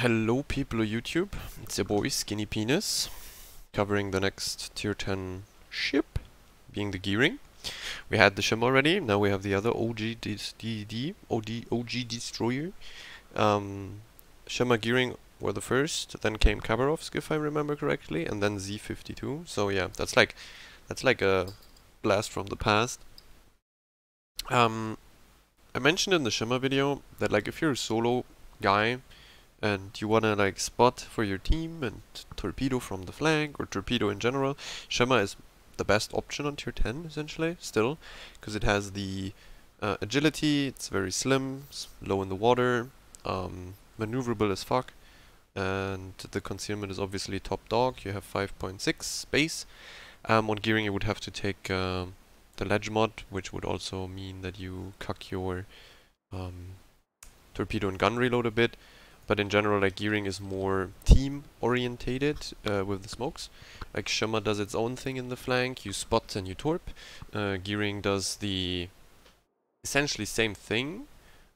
Hello people of YouTube, it's your boy Skinny Penis, covering the next tier 10 ship, being the Gearing. We had the Shim already, now we have the other OG Destroyer. Shimmer Gearing were the first, then came Khabarovsk if I remember correctly, and then Z-52. So yeah, that's like a blast from the past. I mentioned in the Shimmer video that like if you're a solo guy and you wanna like spot for your team and torpedo from the flank or torpedo in general, Shema is the best option on tier 10 essentially still, because it has the agility, it's very slim, it's low in the water, maneuverable as fuck, and the concealment is obviously top dog. You have 5.6 space. On Gearing you would have to take the ledge mod, which would also mean that you cuck your torpedo and gun reload a bit. But in general, like Gearing is more team orientated with the smokes. Like Shimmer does its own thing in the flank, you spot and you torp. Gearing does the essentially same thing,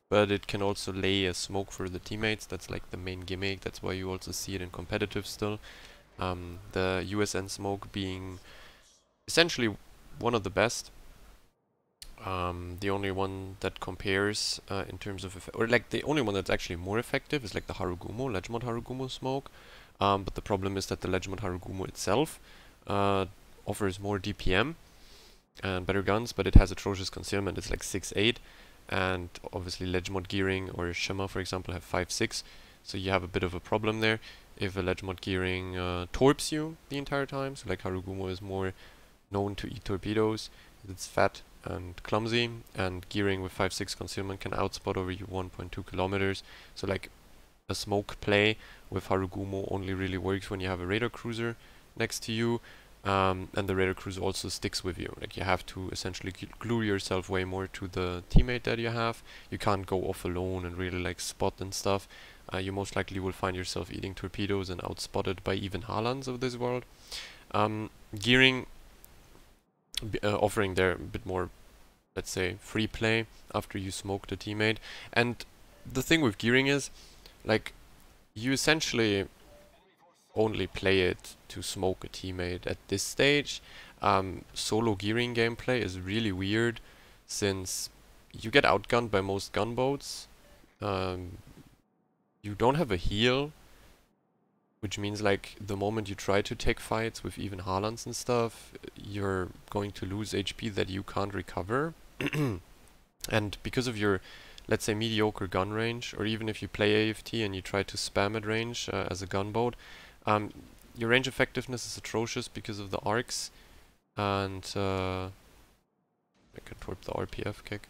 but it can also lay a smoke for the teammates. That's like the main gimmick, that's why you also see it in competitive still. The USN smoke being essentially one of the best. The only one that compares in terms of, or like the only one that's actually more effective is like the Harugumo, Ledgemod Harugumo smoke. But the problem is that the Ledgemod Harugumo itself offers more DPM and better guns, but it has atrocious concealment. It's like 6.8, and obviously Ledgemod Gearing or Shimmer, for example, have 5.6, so you have a bit of a problem there if a Ledgemod Gearing torps you the entire time. So like Harugumo is more known to eat torpedoes, it's fat and clumsy, and Gearing with 5.6 concealment can outspot over you 1.2 kilometers. So like a smoke play with Harugumo only really works when you have a radar cruiser next to you, and the radar cruiser also sticks with you. Like you have to essentially glue yourself way more to the teammate that you have. You can't go off alone and really like spot and stuff. You most likely will find yourself eating torpedoes and outspotted by even Haalands of this world. Gearing offering there a bit more, let's say, free play after you smoke the teammate. And the thing with Gearing is, like, you essentially only play it to smoke a teammate at this stage. Solo Gearing gameplay is really weird, since you get outgunned by most gunboats. You don't have a heal, which means like the moment you try to take fights with even Haalands and stuff, you're going to lose HP that you can't recover. And because of your, let's say, mediocre gun range, or even if you play AFT and you try to spam at range as a gunboat, your range effectiveness is atrocious because of the arcs, and I can torp the RPF kick.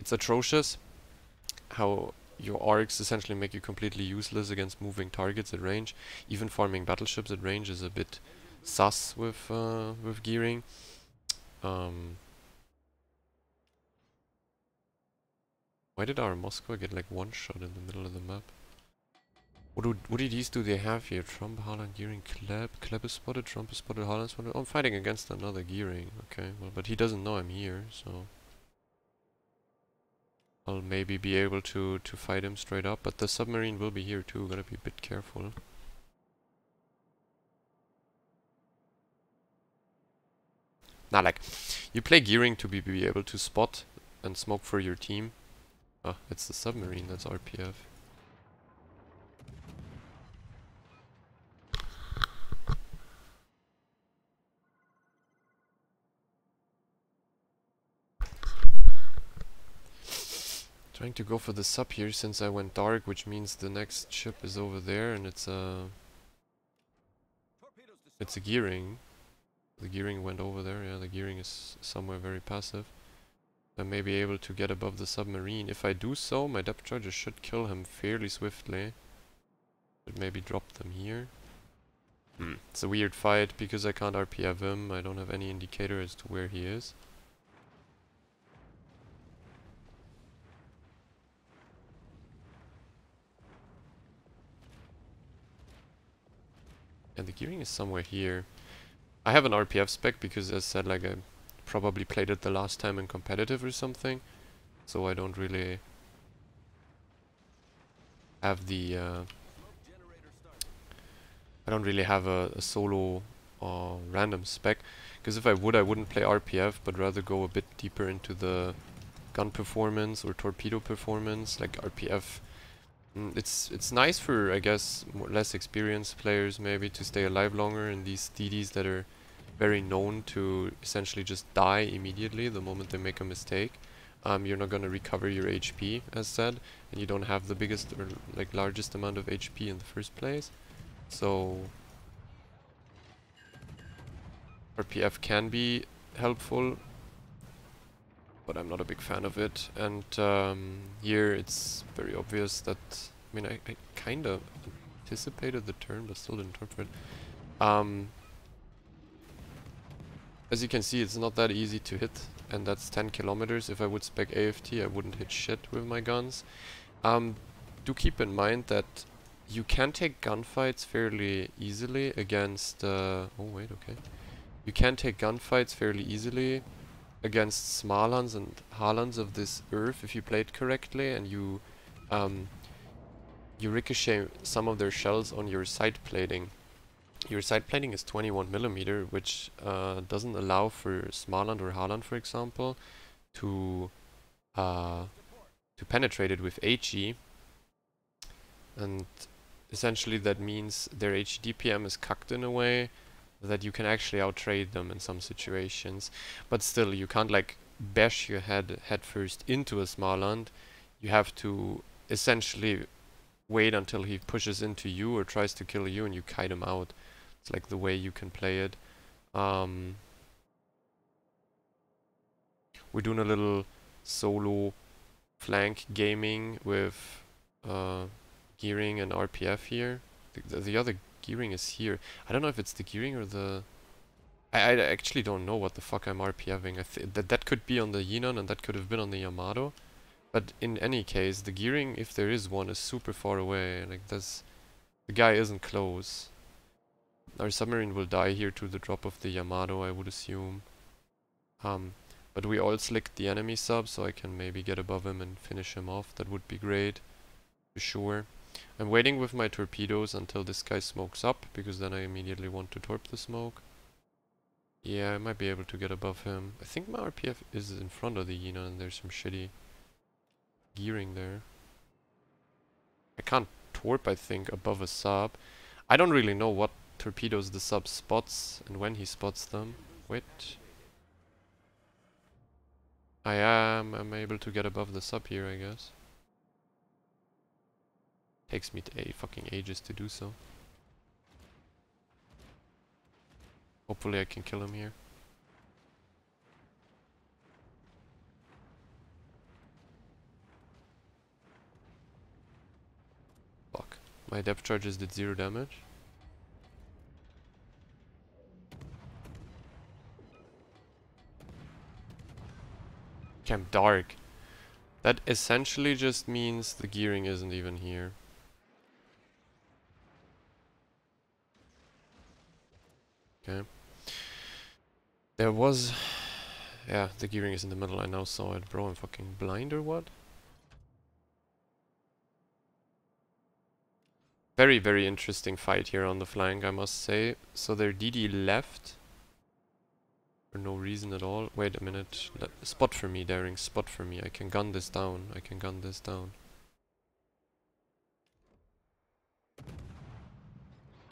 It's atrocious how your arcs essentially make you completely useless against moving targets at range. Even farming battleships at range is a bit sus with Gearing. Why did our Moscow get like one shot in the middle of the map? What IDs do they have here? Trump, Haaland, Gearing, Kleb is spotted, Trump is spotted, Haaland spotted. Oh, I'm fighting against another Gearing. Okay, well, but he doesn't know I'm here, so I'll maybe be able to fight him straight up, but the submarine will be here too, gotta be a bit careful. Nah, like, you play Gearing to be able to spot and smoke for your team. Ah, it's the submarine, that's RPF. Trying to go for the sub here since I went dark, which means the next ship is over there, and it's a Gearing. The Gearing went over there. Yeah, the Gearing is somewhere very passive. I may be able to get above the submarine. If I do so, my depth charges should kill him fairly swiftly. But maybe drop them here. It's a weird fight because I can't RPF him. I don't have any indicator as to where he is. And the Gearing is somewhere here. I have an RPF spec because, as said, like I probably played it the last time in competitive or something, so I don't really have the I don't really have a solo random spec, because if I would, I wouldn't play RPF, but rather go a bit deeper into the gun performance or torpedo performance. Like RPF, it's nice for, I guess, less experienced players maybe to stay alive longer in these DDs that are very known to essentially just die immediately the moment they make a mistake. You're not gonna recover your HP, as said, and you don't have the biggest or like largest amount of HP in the first place. So RPF can be helpful, but I'm not a big fan of it. And here it's very obvious that, I mean, I kind of anticipated the turn, but still didn't interpret. As you can see, it's not that easy to hit, and that's 10 kilometers. If I would spec AFT, I wouldn't hit shit with my guns. Do keep in mind that you can take gunfights fairly easily against... oh wait, okay. You can take gunfights fairly easily against Smalans and Halans of this earth if you play it correctly, and you ricochet some of their shells on your side plating. Your side plating is 21mm, which doesn't allow for Smaland or Haaland, for example, to penetrate it with HE, and essentially that means their HDPM is cucked in a way that you can actually outtrade them in some situations. But still, you can't like bash your head first into a Smaland. You have to essentially wait until he pushes into you or tries to kill you, and you kite him out. It's like the way you can play it. We're doing a little solo flank gaming with gearing and RPF here. The other gearing is here. I don't know if it's the gearing or the... I actually don't know what the fuck I'm RPFing. That could be on the Yinon and that could have been on the Yamato. But in any case, the gearing, if there is one, is super far away. Like the guy isn't close. Our submarine will die here to the drop of the Yamato, I would assume. But we all slicked the enemy sub, so I can maybe get above him and finish him off. That would be great, for sure. I'm waiting with my torpedoes until this guy smokes up, because then I immediately want to torp the smoke. Yeah, I might be able to get above him. I think my RPF is in front of the Yina, and there's some shitty gearing there. I can't torp, I think, above a sub. I don't really know what torpedoes the sub spots and when he spots them. Wait. I'm able to get above the sub here, I guess. Takes me fucking ages to do so. Hopefully I can kill him here. Fuck. My depth charges did 0 damage. Camp dark. That essentially just means the gearing isn't even here. Okay. There was... Yeah, the gearing is in the middle, I now saw it. Bro, I'm fucking blind or what? Very, very interesting fight here on the flank, I must say. So their DD left. For no reason at all. Wait a minute. Spot for me, Daring. Spot for me. I can gun this down. I can gun this down.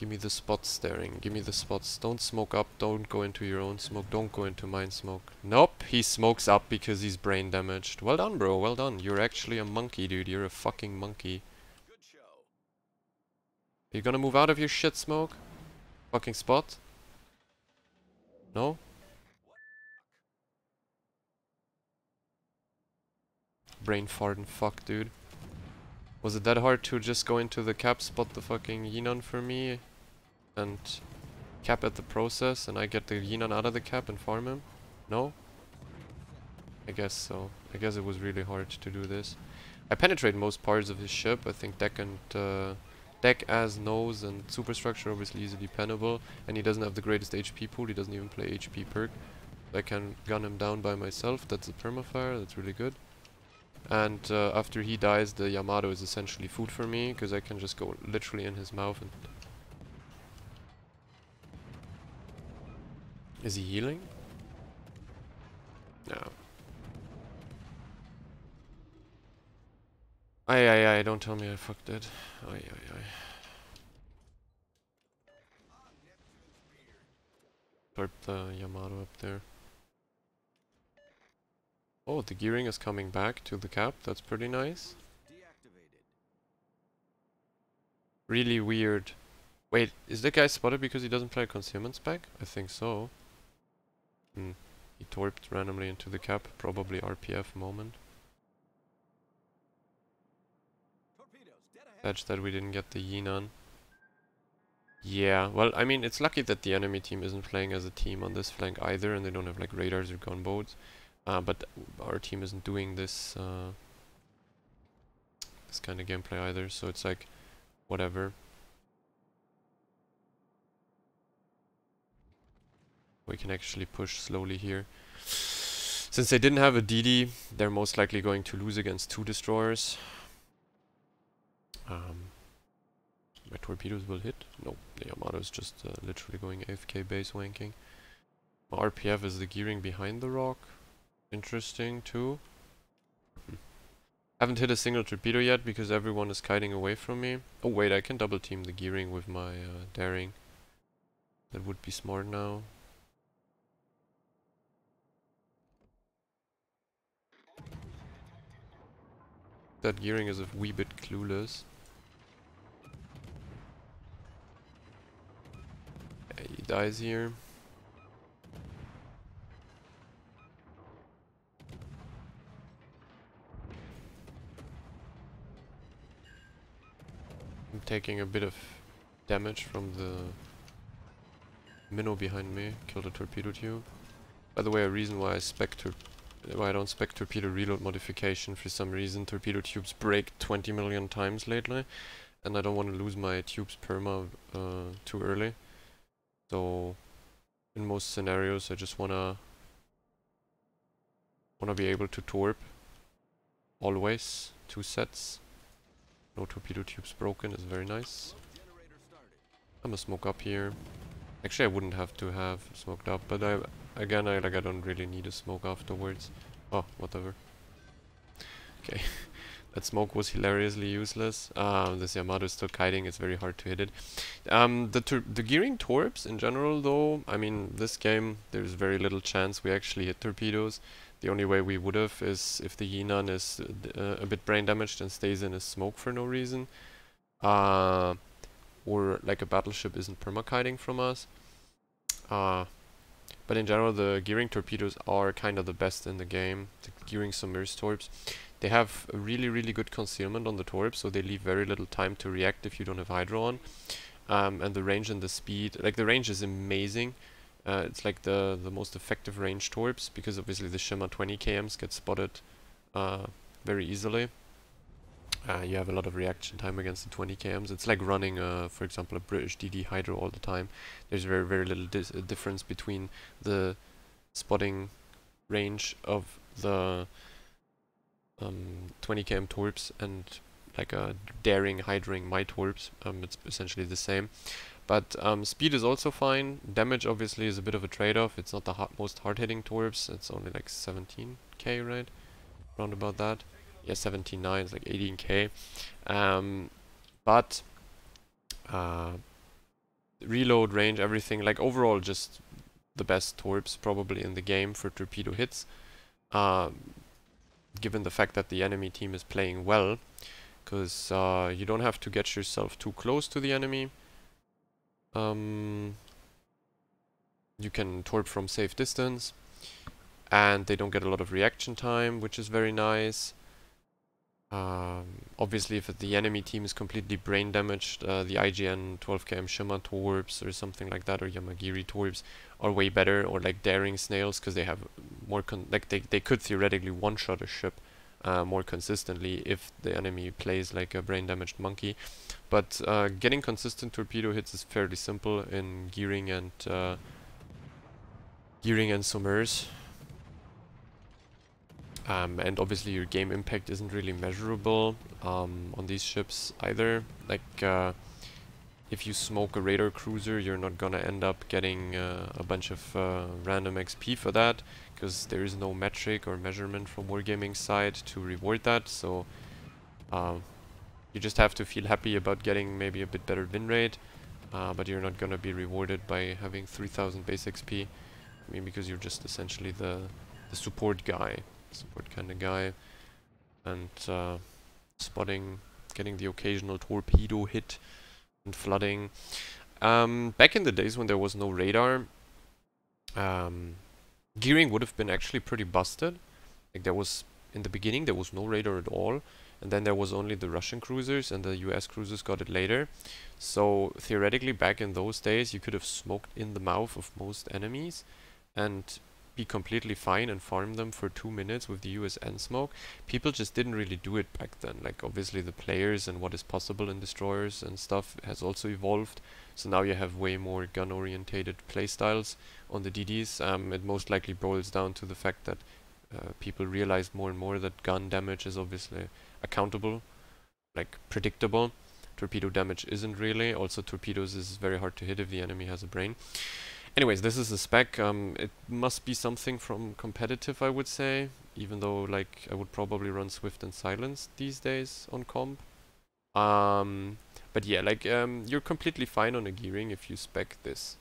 Give me the spots, Daring. Give me the spots. Don't smoke up. Don't go into your own smoke. Don't go into mine smoke. Nope. He smokes up because he's brain damaged. Well done, bro. Well done. You're actually a monkey, dude. You're a fucking monkey. Are you gonna move out of your shit smoke? Fucking spot? No? Brain fart and fuck, dude. Was it that hard to just go into the cap, spot the fucking Yinon for me, and cap at the process, and I get the Yinon out of the cap and farm him? No? I guess so. I guess it was really hard to do this. I penetrate most parts of his ship. I think deck and deck as nose and superstructure obviously easily penable, and he doesn't have the greatest HP pool. He doesn't even play HP perk. I can gun him down by myself. That's a permafire. That's really good. And after he dies, the Yamato is essentially food for me, because I can just go literally in his mouth and... Is he healing? No. Aye, don't tell me I fucked it. Aye. Torp the Yamato up there. Oh, the gearing is coming back to the cap. That's pretty nice. Really weird. Wait, is that guy spotted because he doesn't play a concealment spec? I think so. He torped randomly into the cap. Probably RPF moment. Patch that we didn't get the Yinan. Yeah, well, I mean, it's lucky that the enemy team isn't playing as a team on this flank either, and they don't have like radars or gunboats. But our team isn't doing this this kind of gameplay either, so it's like whatever. We can actually push slowly here. Since they didn't have a DD, they're most likely going to lose against 2 destroyers. My torpedoes will hit. No, the Yamato's just literally going AFK base wanking. My RPF is the gearing behind the rock. Interesting too. Haven't hit a single torpedo yet because everyone is kiting away from me. Oh wait, I can double team the gearing with my daring. That would be smart now. That gearing is a wee bit clueless. Yeah, he dies here. I'm taking a bit of damage from the minnow behind me. Killed a torpedo tube. By the way, a reason why I don't spec torpedo reload modification, for some reason torpedo tubes break 20 million times lately, and I don't want to lose my tubes perma too early. So in most scenarios I just wanna be able to torp always. 2 sets. No torpedo tubes broken is very nice. I'm gonna smoke up here. Actually, I wouldn't have to have smoked up, but I don't really need a smoke afterwards. Oh, whatever. Okay, that smoke was hilariously useless. This Yamato is still kiting. It's very hard to hit it. The gearing torps in general, though, I mean, this game there's very little chance we actually hit torpedoes. The only way we would have is if the Yinan is a bit brain damaged and stays in his smoke for no reason. Or like a battleship isn't perma-kiting from us. But in general, the gearing torpedoes are kind of the best in the game. The gearing submerged torps. They have a really good concealment on the torp, so they leave very little time to react if you don't have hydro on. And the range and the speed, like the range is amazing. It's like the most effective range torps, because obviously the Shimmer 20 kms get spotted very easily. You have a lot of reaction time against the 20 kms. It's like running, for example, a British DD Hydro all the time. There's very little difference between the spotting range of the 20 km torps and like a daring hydroing my torps. It's essentially the same. But speed is also fine. Damage obviously is a bit of a trade-off. It's not the most hard-hitting torps. It's only like 17k, right? Around about that. Yeah, 17.9 is like 18k. But reload range, everything, like overall just the best torps probably in the game for torpedo hits. Given the fact that the enemy team is playing well, because you don't have to get yourself too close to the enemy. You can torp from safe distance, and they don't get a lot of reaction time, which is very nice. Obviously, if the enemy team is completely brain damaged, the IGN 12km Shimmer torps or something like that, or Yamagiri torps are way better, or like daring snails, because they have more they could theoretically one-shot a ship more consistently if the enemy plays like a brain damaged monkey. But getting consistent torpedo hits is fairly simple in gearing and submerge. And obviously your game impact isn't really measurable on these ships either. Like if you smoke a radar cruiser, you're not gonna end up getting a bunch of random XP for that, because there is no metric or measurement from Wargaming's side to reward that. So you just have to feel happy about getting maybe a bit better win rate, but you're not gonna be rewarded by having 3000 base XP. I mean, because you're just essentially the support guy, support kind of guy, and spotting, getting the occasional torpedo hit and flooding. Back in the days when there was no radar, gearing would have been actually pretty busted. Like there was, in the beginning there was no radar at all, and then there was only the Russian cruisers, and the US cruisers got it later. So theoretically back in those days you could have smoked in the mouth of most enemies and be completely fine and farm them for 2 minutes with the USN smoke. People just didn't really do it back then. Like obviously the players and what is possible in destroyers and stuff has also evolved. So now you have way more gun orientated playstyles on the DDs. It most likely boils down to the fact that people realize more and more that gun damage is obviously accountable, like predictable. Torpedo damage isn't really. Also torpedoes is very hard to hit if the enemy has a brain. Anyways, this is a spec. It must be something from competitive, I would say, even though like I would probably run Swift and Silence these days on comp. But yeah, like you're completely fine on a gearing if you spec this.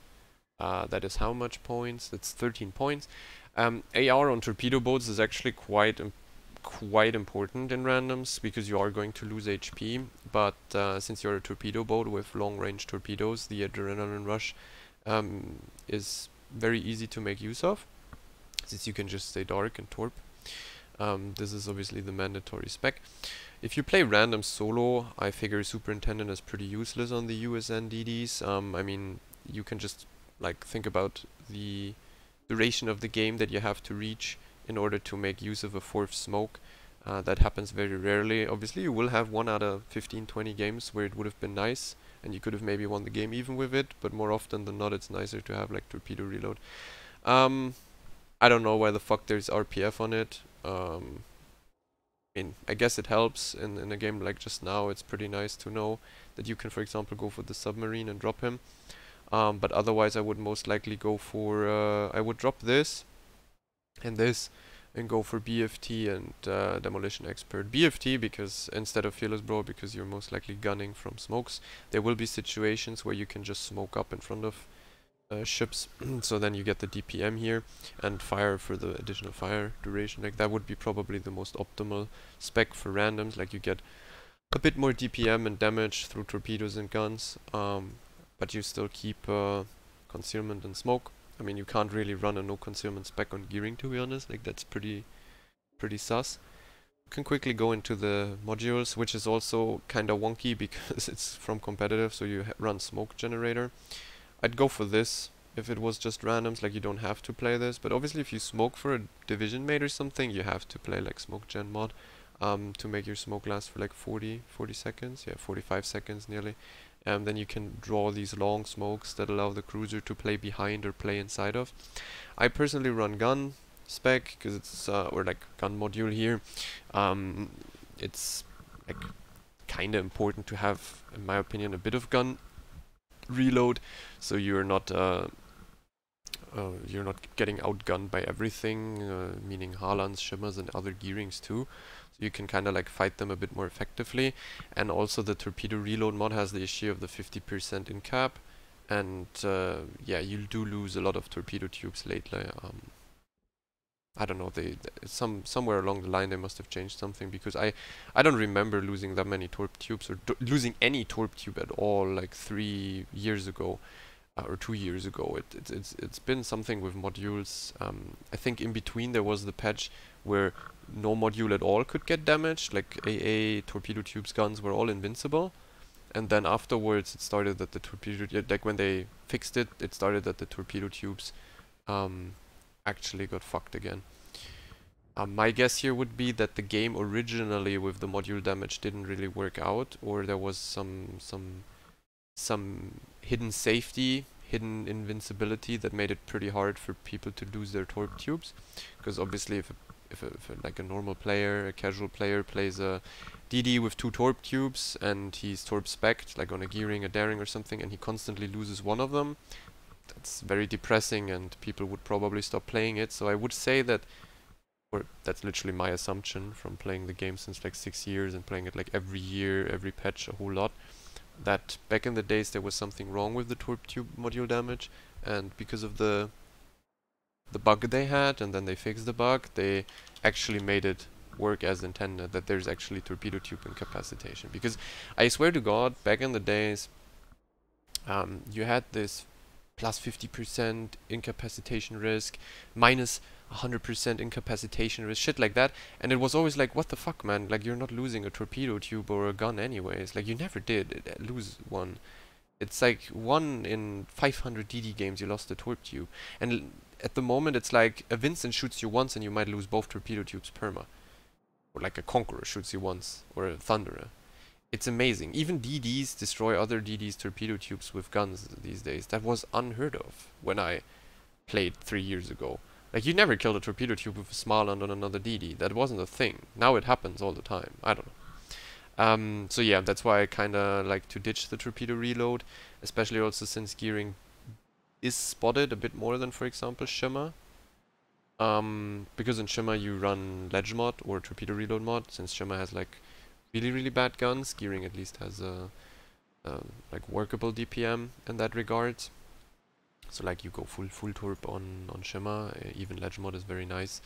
That is how much points? That's 13 points. AR on torpedo boats is actually quite important in randoms, because you are going to lose HP, but since you're a torpedo boat with long range torpedoes, the adrenaline rush is very easy to make use of, since you can just stay dark and torp. This is obviously the mandatory spec. If you play random solo, I figure Superintendent is pretty useless on the USN DDs. I mean, you can just like think about the duration of the game that you have to reach in order to make use of a fourth smoke. That happens very rarely. Obviously you will have 1 out of 15-20 games where it would have been nice and you could have maybe won the game even with it, but more often than not it's nicer to have like torpedo reload. I don't know why the fuck there's RPF on it. I mean, I guess it helps in a game like just now. It's pretty nice to know that you can, for example, go for the submarine and drop him. But otherwise I would most likely go for, I would drop this and this and go for BFT and Demolition Expert. BFT because instead of Fearless Bro, because you're most likely gunning from smokes. There will be situations where you can just smoke up in front of ships, so then you get the DPM here and fire for the additional fire duration. Like that would be probably the most optimal spec for randoms. Like you get a bit more DPM and damage through torpedoes and guns, but you still keep concealment and smoke. I mean, you can't really run a no concealment spec on gearing, to be honest. Like that's pretty sus. You can quickly go into the modules, which is also kind of wonky because it's from competitive, so you run smoke generator. I'd go for this if it was just randoms, like you don't have to play this, but obviously if you smoke for a division mate or something, you have to play like smoke gen mod to make your smoke last for like 40 seconds, yeah, 45 seconds nearly. Then you can draw these long smokes that allow the cruiser to play behind or play inside of. I personally run gun spec because it's or like gun module here. It's like kind of important to have, in my opinion, a bit of gun reload, so you're not getting outgunned by everything, meaning Harlans, Shimmers, and other gearings too. So you can kind of like fight them a bit more effectively. And also the torpedo reload mod has the issue of the 50% in cap, and yeah, you do lose a lot of torpedo tubes lately. I don't know, somewhere along the line they must have changed something, because I don't remember losing that many torp tubes or losing any torp tube at all like 3 years ago. Or 2 years ago. It's been something with modules. I think in between there was the patch where no module at all could get damaged, like AA, torpedo tubes, guns were all invincible, and then afterwards it started that the torpedo, like when they fixed it, it started that the torpedo tubes actually got fucked again. My guess here would be that the game originally with the module damage didn't really work out, or there was some hidden safety, hidden invincibility that made it pretty hard for people to lose their torp tubes. Because obviously if if like a normal player, a casual player plays a DD with 2 torp cubes and he's torp spec'd, like on a gearing, a daring or something, and he constantly loses one of them, that's very depressing and people would probably stop playing it. So I would say that, or that's literally my assumption from playing the game since like 6 years and playing it like every year, every patch, a whole lot, that back in the days there was something wrong with the torp tube module damage, and because of the bug they had, and then they fixed the bug, they actually made it work as intended, that there's actually torpedo tube incapacitation. Because I swear to God, back in the days, you had this plus 50% incapacitation risk, minus 100% incapacitation risk, shit like that, and it was always like, what the fuck, man, like, you're not losing a torpedo tube or a gun anyways, like, you never did lose one. It's like 1 in 500 DD games you lost a torp tube, and at the moment it's like a Vincent shoots you once and you might lose both torpedo tubes perma, or like a Conqueror shoots you once, or a Thunderer. It's amazing. Even DDs destroy other DDs torpedo tubes with guns these days. That was unheard of when I played 3 years ago. Like, you never killed a torpedo tube with a Smarland on another DD. That wasn't a thing. Now it happens all the time. I don't know. So yeah, that's why I kinda like to ditch the torpedo reload, especially also since gearing is spotted a bit more than, for example, Shimmer. Because in Shimmer you run ledge mod or torpedo reload mod, since Shimmer has like really bad guns, gearing at least has a like workable DPM in that regard. So like you go full torp on Shimmer, even ledge mod is very nice.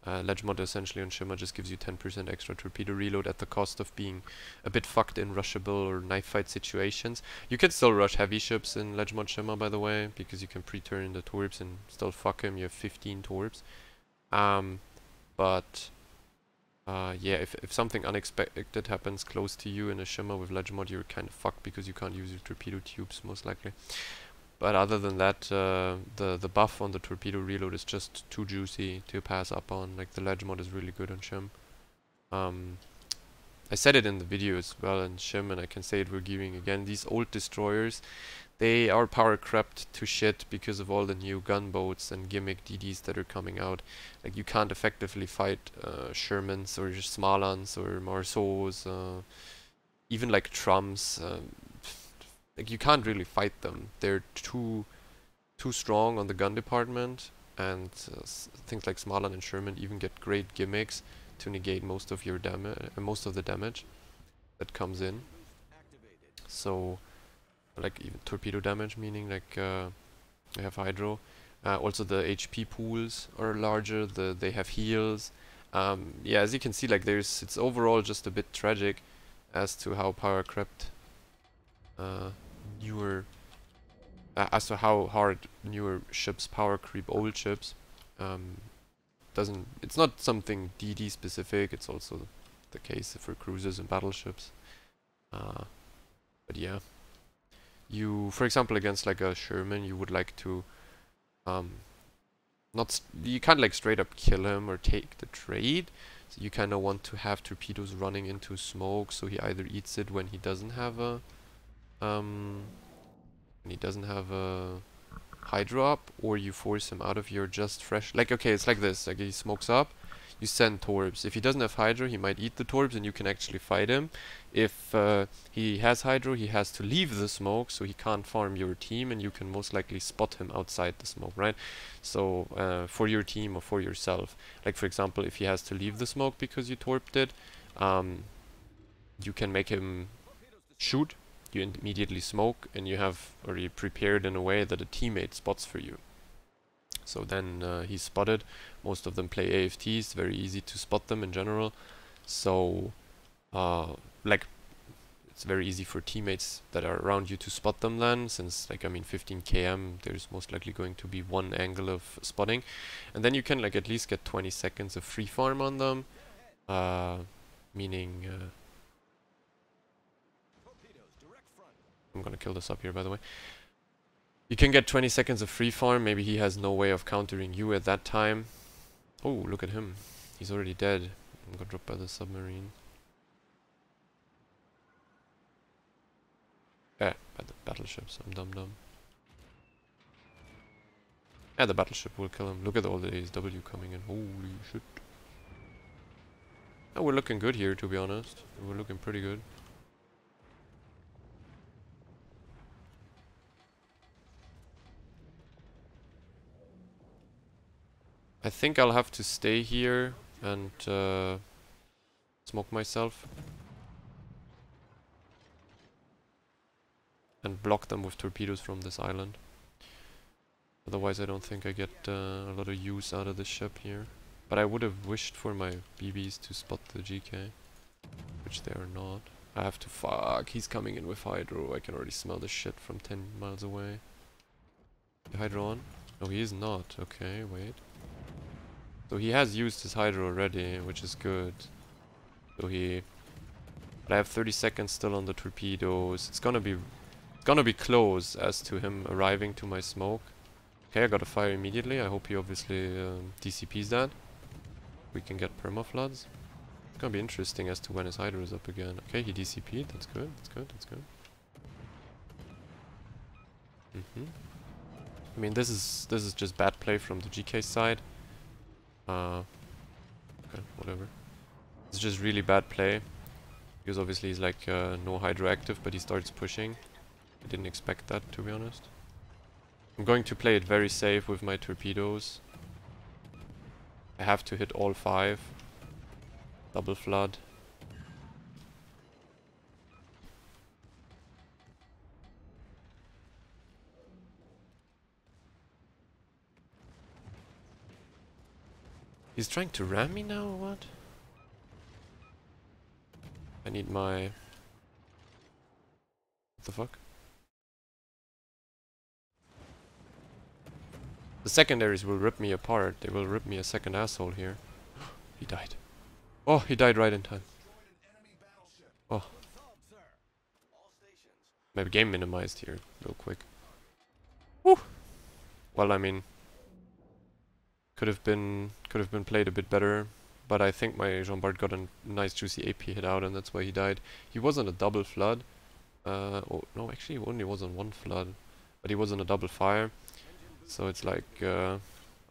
Ledge mod essentially on Shimmer just gives you 10% extra torpedo reload at the cost of being a bit fucked in rushable or knife fight situations. You can still rush heavy ships in ledge mod Shimmer, by the way, because you can pre-turn the torps and still fuck him. You have 15 torps. But yeah, if something unexpected happens close to you in a Shimmer with ledge mod, you're kind of fucked because you can't use your torpedo tubes most likely. But other than that, the buff on the torpedo reload is just too juicy to pass up on. Like, the ledge mod is really good on Shim. I said it in the video as well in Shim, and I can say it with gearing again. These old destroyers, they are power crept to shit because of all the new gunboats and gimmick DDs that are coming out. Like, you can't effectively fight Shermans or Smalans or Marceaus, even like Trumps. Like, you can't really fight them. They're too strong on the gun department, and things like Smalan and Sherman even get great gimmicks to negate most of your most of the damage that comes in. So, like, even torpedo damage, meaning like they have hydro. Also the HP pools are larger. They have heals. Yeah, as you can see, like, it's overall just a bit tragic as to how power crept newer as to how hard newer ships power creep old ships. It's not something DD specific, it's also the case for cruisers and battleships. But yeah, for example, against like a Sherman, you would like to you can't like straight up kill him or take the trade. So you kind of want to have torpedoes running into smoke, so he either eats it when he doesn't have a hydro up, or you force him out of your just fresh. Like, okay, it's like this. Like, he smokes up, you send torps. If he doesn't have hydro, he might eat the torps, and you can actually fight him. If he has hydro, he has to leave the smoke, so he can't farm your team, and you can most likely spot him outside the smoke, right? So for your team or for yourself, like, for example, if he has to leave the smoke because you torped it, you can make him shoot. You immediately smoke, and you have already prepared in a way that a teammate spots for you. So then he's spotted. Most of them play AFTs, very easy to spot them in general. So like, it's very easy for teammates that are around you to spot them then, since, like, I mean, 15 km, there's most likely going to be one angle of spotting. And then you can, like, at least get 20 seconds of free farm on them, meaning I'm gonna kill this up here, by the way. You can get 20 seconds of free farm. Maybe he has no way of countering you at that time. Oh, look at him. He's already dead. I'm got dropped by the submarine. By the battleships. I'm dumb. Yeah, the battleship will kill him. Look at all the ASW coming in. Holy shit. Oh, we're looking good here, to be honest. We're looking pretty good. I think I'll have to stay here and smoke myself. And block them with torpedoes from this island. Otherwise I don't think I get a lot of use out of this ship here. But I would have wished for my BBs to spot the GK. Which they are not. I have to fuck, he's coming in with hydro. I can already smell the shit from 10 miles away. The hydro on? No, he is not. Okay, wait. So he has used his hydro already, which is good. So he... But I have 30 seconds still on the torpedoes. It's gonna be close as to him arriving to my smoke. Okay, I gotta fire immediately. I hope he obviously DCPs that. We can get permafloods. It's gonna be interesting as to when his hydro is up again. Okay, he DCP'd. That's good. That's good. That's good. I mean, this is just bad play from the GK side. Okay, whatever. It's just really bad play. Because obviously he's like no hydro active, but he starts pushing. I didn't expect that, to be honest. I'm going to play it very safe with my torpedoes. I have to hit all 5. Double flood. He's trying to ram me now or what? I need my... What the fuck? The secondaries will rip me apart. They will rip me a second asshole here. He died. Oh, he died right in time. Oh. Maybe game minimized here, real quick. Woo! Well, I mean... Could have been played a bit better. But I think my Jean-Bart got a nice juicy AP hit out and that's why he died. He was on a double flood. Oh, no, actually he only was on 1 flood. But he was on a double fire. So it's like, I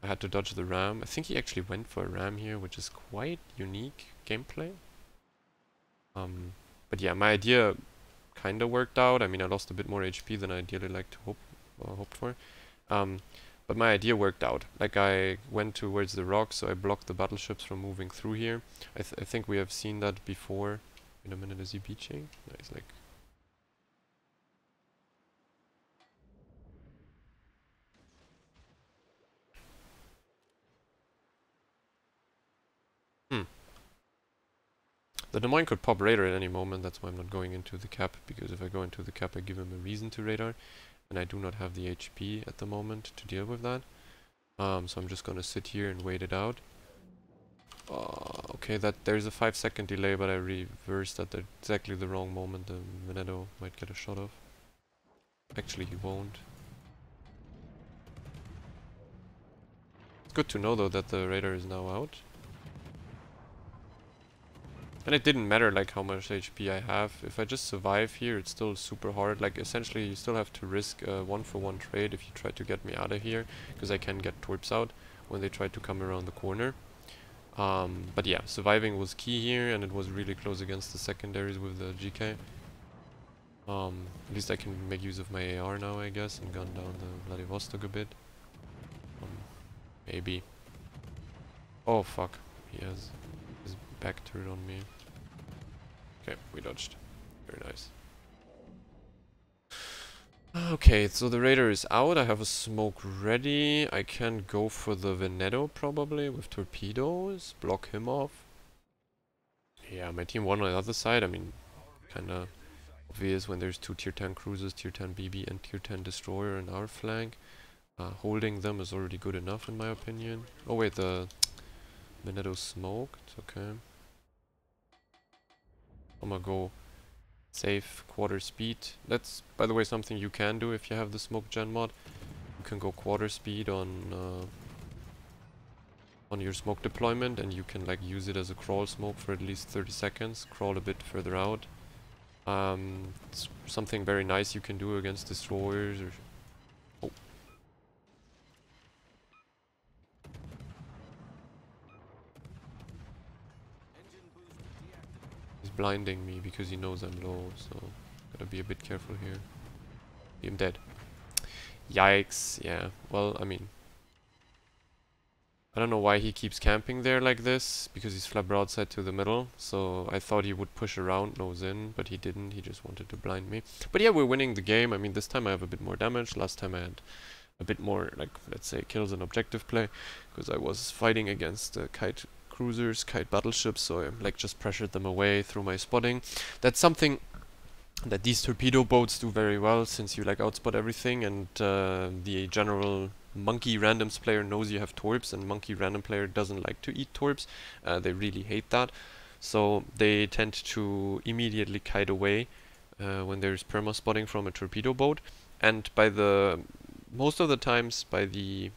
had to dodge the ram. I think he actually went for a ram here, which is quite unique gameplay. But yeah, my idea kinda worked out. I mean, I lost a bit more HP than I ideally like to hoped for. But my idea worked out. Like, I went towards the rock, so I blocked the battleships from moving through here. I think we have seen that before. Wait a minute, is he beaching? No, he's like... The Des Moines could pop radar at any moment, that's why I'm not going into the cap, because if I go into the cap I give him a reason to radar, and I do not have the HP at the moment to deal with that. So I'm just gonna sit here and wait it out. Okay, there's a 5-second delay, but I reversed at exactly the wrong moment. The Veneto might get a shot off. Actually, he won't. It's good to know though that the radar is now out. And it didn't matter like how much HP I have. If I just survive here, it's still super hard. Like essentially you still have to risk a 1-for-1 trade if you try to get me out of here, because I can get torps out when they try to come around the corner. But yeah, surviving was key here, and it was really close against the secondaries with the GK. At least I can make use of my AR now, I guess, and gun down the Vladivostok a bit. Maybe. Oh fuck, he has his back turret on me. Okay, we dodged. Very nice. Okay, so the radar is out. I have a smoke ready. I can go for the Veneto probably with torpedoes. Block him off. Yeah, my team won on the other side. I mean, kinda obvious when there's 2 tier 10 cruisers, tier 10 BB and tier 10 destroyer in our flank. Holding them is already good enough in my opinion. Oh wait, the Veneto smoked. Okay. I'm gonna go safe quarter speed. That's, by the way, something you can do if you have the smoke gen mod. You can go quarter speed on your smoke deployment, and you can like use it as a crawl smoke for at least 30 seconds. Crawl a bit further out. It's something very nice you can do against destroyers. Or oh. blinding me because he knows I'm low, so gotta be a bit careful here. I'm dead. Yikes, yeah. Well, I mean, I don't know why he keeps camping there like this, because he's flat broadside to the middle, so I thought he would push around, nose in, but he didn't, he just wanted to blind me. But yeah, we're winning the game. I mean, this time I have a bit more damage, last time I had a bit more, like, let's say, kills and objective play, because I was fighting against kite cruisers, kite battleships, so I, like, just pressured them away through my spotting. That's something that these torpedo boats do very well, since you, like, outspot everything, and the general monkey randoms player knows you have torps, and monkey random player doesn't like to eat torps. They really hate that, so they tend to immediately kite away when there's perma spotting from a torpedo boat, and by the most of the times by the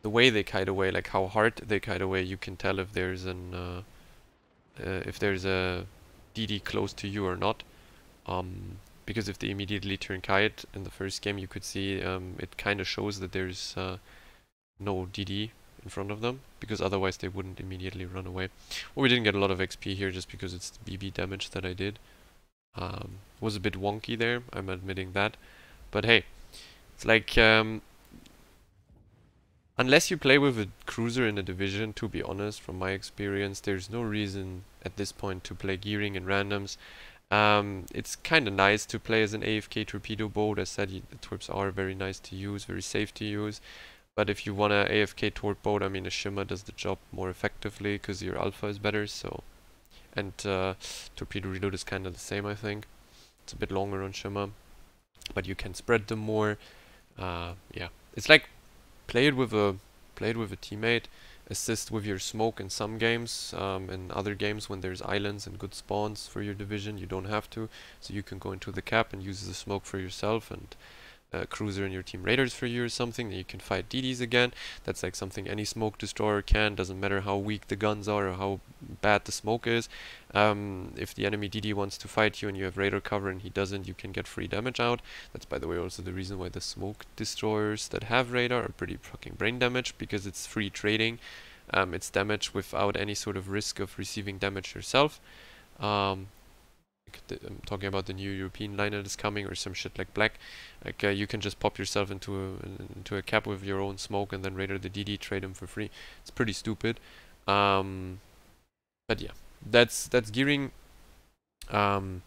way they kite away, like how hard they kite away, you can tell if there's an if there's a DD close to you or not. Because if they immediately turn kite in the first game, you could see it kind of shows that there's no DD in front of them, because otherwise they wouldn't immediately run away. Well, we didn't get a lot of XP here just because it's the BB damage that I did. Was a bit wonky there, I'm admitting that. But hey, it's like, unless you play with a cruiser in a division, to be honest, from my experience, there's no reason at this point to play gearing in randoms. It's kind of nice to play as an AFK torpedo boat. As said, the torps are very nice to use, very safe to use. But if you want a AFK torp boat, I mean, a shimmer does the job more effectively because your alpha is better. So, and torpedo reload is kind of the same, I think. It's a bit longer on shimmer, but you can spread them more. Yeah, it's like play it with a teammate. Assist with your smoke in some games. In other games, when there's islands and good spawns for your division, you don't have to. So you can go into the cap and use the smoke for yourself, and cruiser in your team raiders for you or something. Then you can fight DDs again. That's like something any smoke destroyer can. Doesn't matter how weak the guns are or how bad the smoke is. If the enemy DD wants to fight you and you have radar cover and he doesn't, you can get free damage out. That's, by the way, also the reason why the smoke destroyers that have radar are pretty fucking brain damage, because it's free trading. It's damage without any sort of risk of receiving damage yourself. I'm talking about the new European line that is coming, or some shit like black. Like you can just pop yourself into a cap with your own smoke and then radar the DD, trade them for free. It's pretty stupid. But yeah, that's gearing. I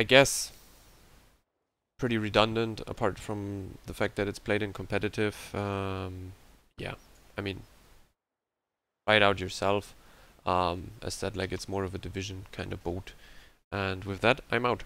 guess pretty redundant, apart from the fact that it's played in competitive. Yeah, I mean, try it out yourself. As said, like, it's more of a division kind of boat. And with that, I'm out.